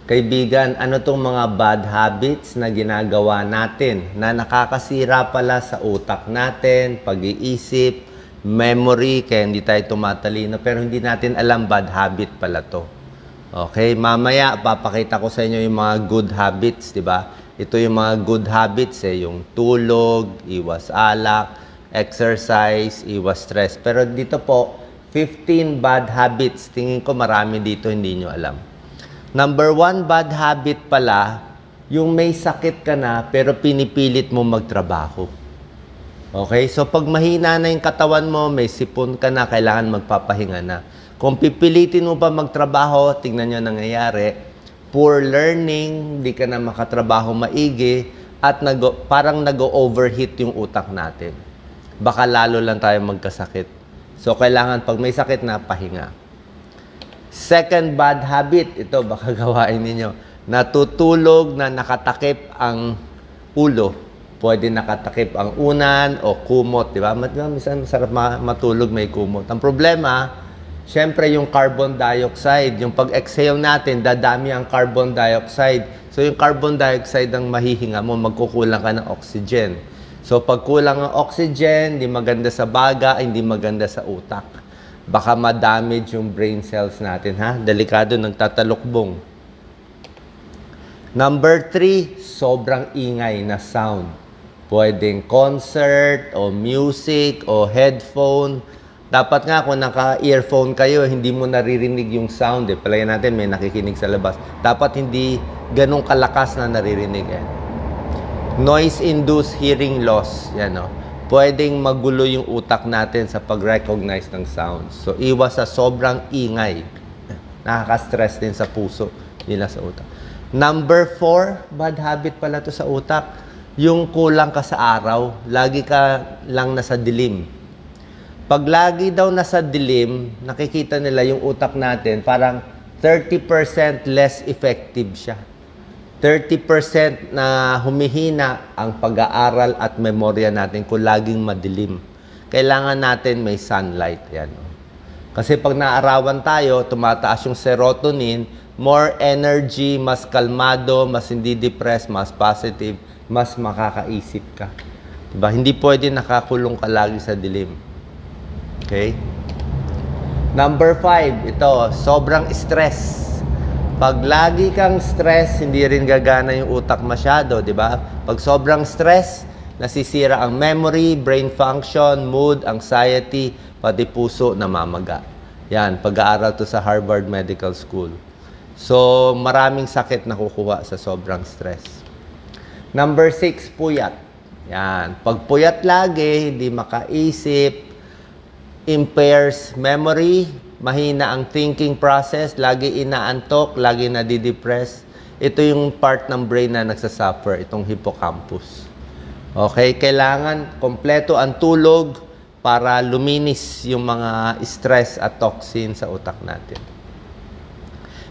Kaibigan, ano tong mga bad habits na ginagawa natin na nakakasira pala sa utak natin, pag-iisip, memory, kaya hindi tayo tumatalino, pero hindi natin alam bad habit pala to. Okay, mamaya papakita ko sa inyo yung mga good habits, di ba? Ito yung mga good habits yung tulog, iwas alak, exercise, iwas stress. Pero dito po, 15 bad habits. Tingin ko marami dito hindi nyo alam. Number 1 bad habit pala, yung may sakit ka na pero pinipilit mo magtrabaho. Okay? So pag mahina na yung katawan mo, may sipon ka na, kailangan magpapahinga na. Kung pipilitin mo pa magtrabaho, tingnan nyo nangyayari, poor learning, hindi ka na makatrabaho maigi, at parang nag-overheat yung utak natin. Baka lalo lang tayo magkasakit. So kailangan pag may sakit na, pahinga. Second bad habit, ito baka gawain ninyo, natutulog na nakatakip ang ulo. Pwede nakatakip ang unan o kumot, di ba? Minsan masarap matulog may kumot. Ang problema, syempre yung carbon dioxide, yung pag-exhale natin, dadami ang carbon dioxide. So yung carbon dioxide ang mahihinga mo, magkukulang ka ng oxygen. So pag kulang ang oxygen, hindi maganda sa baga, hindi maganda sa utak. Baka ma-damage yung brain cells natin, ha? Delikado, nagtatalukbong. Number 3, sobrang ingay na sound. Pwedeng concert, o music, o headphone. Dapat nga kung naka-earphone kayo, hindi mo naririnig yung sound. Palagay natin may nakikinig sa labas. Dapat hindi ganun kalakas na naririnig. Noise-induced hearing loss. Yan, no? Pwedeng magulo yung utak natin sa pag-recognize ng sounds. So, iwas sa sobrang ingay. Nakaka-stress din sa puso, nila sa utak. Number 4, bad habit pala to sa utak, yung kulang ka sa araw, lagi ka lang nasa dilim. Pag lagi daw nasa dilim, nakikita nila yung utak natin, parang 30% less effective siya. 30% na humihina ang pag-aaral at memorya natin kung laging madilim. Kailangan natin may sunlight. Yan. Kasi pag naarawan tayo, tumataas yung serotonin, more energy, mas kalmado, mas hindi depressed, mas positive, mas makakaisip ka. Diba? Hindi pwede nakakulong ka lagi sa dilim. Okay? Number 5, ito, sobrang stress. Pag lagi kang stress, hindi rin gagana yung utak masyado, di ba? Pag sobrang stress, nasisira ang memory, brain function, mood, anxiety, pati puso namamaga. Yan, pag-aaral to sa Harvard Medical School. So, maraming sakit na kukuha sa sobrang stress. Number 6, puyat. Yan, pag puyat lagi, hindi makaisip, impairs memory, mahina ang thinking process, lagi inaantok, lagi nadidepress. Ito yung part ng brain na nagsasuffer, itong hippocampus. Okay, kailangan kompleto ang tulog para luminis yung mga stress at toxin sa utak natin.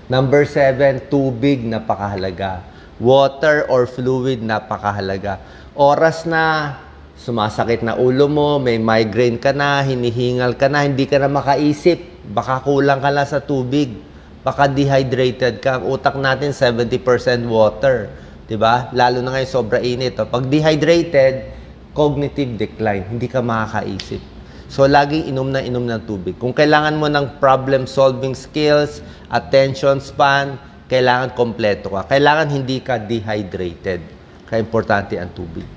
Number 7, tubig, napakahalaga. Water or fluid, napakahalaga. Oras na sumasakit na ulo mo, may migraine ka na, hinihingal ka na, hindi ka na makaisip. Baka kulang ka lang sa tubig. Baka dehydrated ka. Ang utak natin, 70% water. Diba? Lalo na ngayon, sobra init. Pag dehydrated, cognitive decline. Hindi ka makakaisip. So, laging inom ng tubig. Kung kailangan mo ng problem-solving skills, attention span, kailangan kompleto ka. Kailangan hindi ka dehydrated. Kaya importante ang tubig.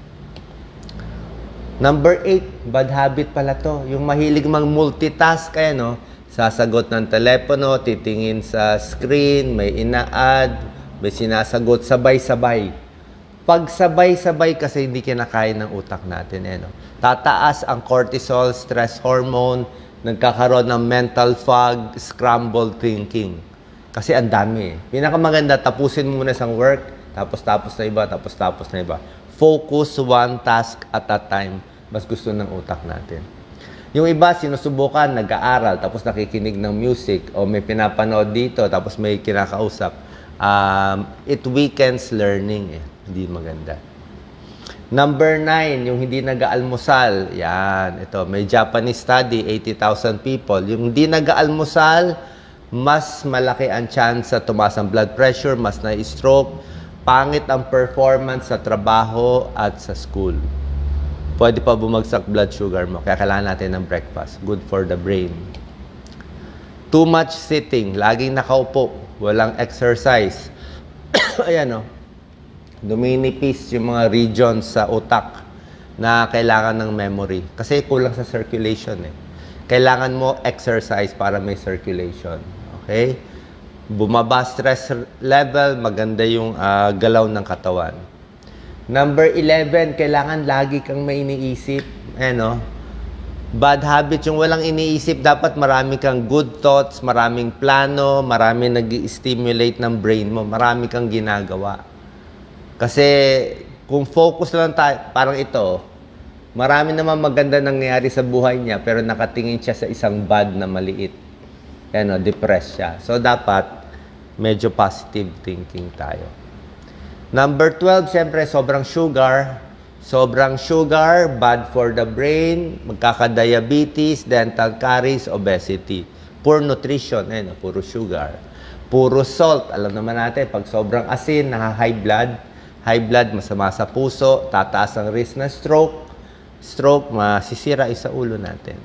Number 8, bad habit pala to. Yung mahilig mag-multitask kaya, no? Sasagot ng telepono, titingin sa screen, may ina-add, may sinasagot, sabay-sabay. Pag sabay-sabay kasi hindi kinakain ng utak natin. No? Tataas ang cortisol, stress hormone, nagkakaroon ng mental fog, scrambled thinking. Kasi ang dami. Pinakamaganda, tapusin mo muna isang work, tapos na iba, tapos na iba. Focus one task at a time. Mas gusto ng utak natin. Yung iba, sinusubukan, nag-aaral, tapos nakikinig ng music, o may pinapanood dito, tapos may kinakausap. It weakens learning. Hindi maganda. Number 9, yung hindi nag-aalmusal. Yan, ito, may Japanese study, 80,000 people. Yung hindi nag-aalmusal, mas malaki ang chance sa tumaas ang blood pressure, mas na-stroke, pangit ang performance sa trabaho at sa school. Pwede pa bumagsak blood sugar mo, kaya kailangan natin ng breakfast. Good for the brain. Too much sitting, laging nakaupo, walang exercise. Ayan o, duminipis yung mga regions sa utak na kailangan ng memory. Kasi kulang sa circulation eh. Kailangan mo exercise para may circulation. Okay? Bumaba stress level, maganda yung galaw ng katawan. Number 11, kailangan lagi kang may iniisip. Ano? Bad habit, yung walang iniisip, dapat marami kang good thoughts, maraming plano, marami nag-stimulate ng brain mo, marami kang ginagawa. Kasi kung focus lang tayo, parang ito, marami naman maganda nangyayari sa buhay niya, pero nakatingin siya sa isang bad na maliit. Ano, depressed siya. So, dapat medyo positive thinking tayo. Number 12, siyempre, sobrang sugar. Sobrang sugar, bad for the brain, magkaka-diabetes, dental caries, obesity. Poor nutrition, puro sugar. Puro salt, alam naman natin, pag sobrang asin, high blood. High blood, masama sa puso, tataas ang risk na stroke. Stroke, masisira sa ulo natin.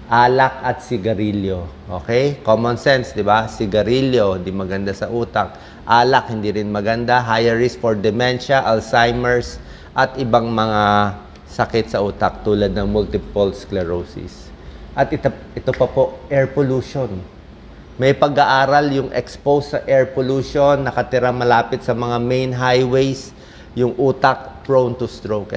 Alak at sigarilyo. Okay? Common sense, di ba? Sigarilyo, di maganda sa utak. Alak, hindi rin maganda. Higher risk for dementia, Alzheimer's, at ibang mga sakit sa utak tulad ng multiple sclerosis. At ito pa po, air pollution. May pag-aaral yung exposed sa air pollution, nakatira malapit sa mga main highways, yung utak prone to stroke.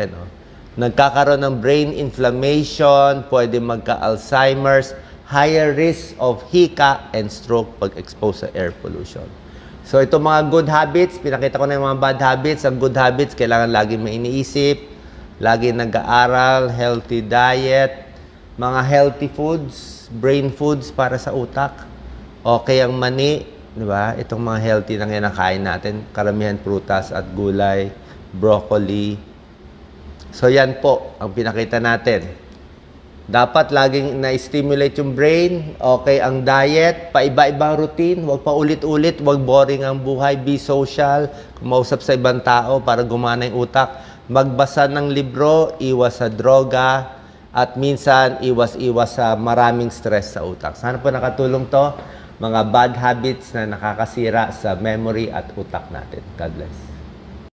Nagkakaroon ng brain inflammation, pwede magka-Alzheimer's, higher risk of hika and stroke pag exposed sa air pollution. So, itong mga good habits, pinakita ko na yung mga bad habits. Ang good habits, kailangan lagi may iniisip, lagi nag-aaral, healthy diet, mga healthy foods, brain foods para sa utak. Okay ang mani, di ba? Itong mga healthy na kinakain natin, karamihan prutas at gulay, broccoli. So, yan po ang pinakita natin. Dapat laging na-stimulate yung brain, okay ang diet, paiba-ibang routine, huwag pa ulit-ulit, huwag boring ang buhay, be social, kumausap sa ibang tao para gumana yung utak, magbasa ng libro, iwas sa droga, at minsan iwas-iwas sa maraming stress sa utak. Sana po nakatulong to, mga bad habits na nakakasira sa memory at utak natin. God bless.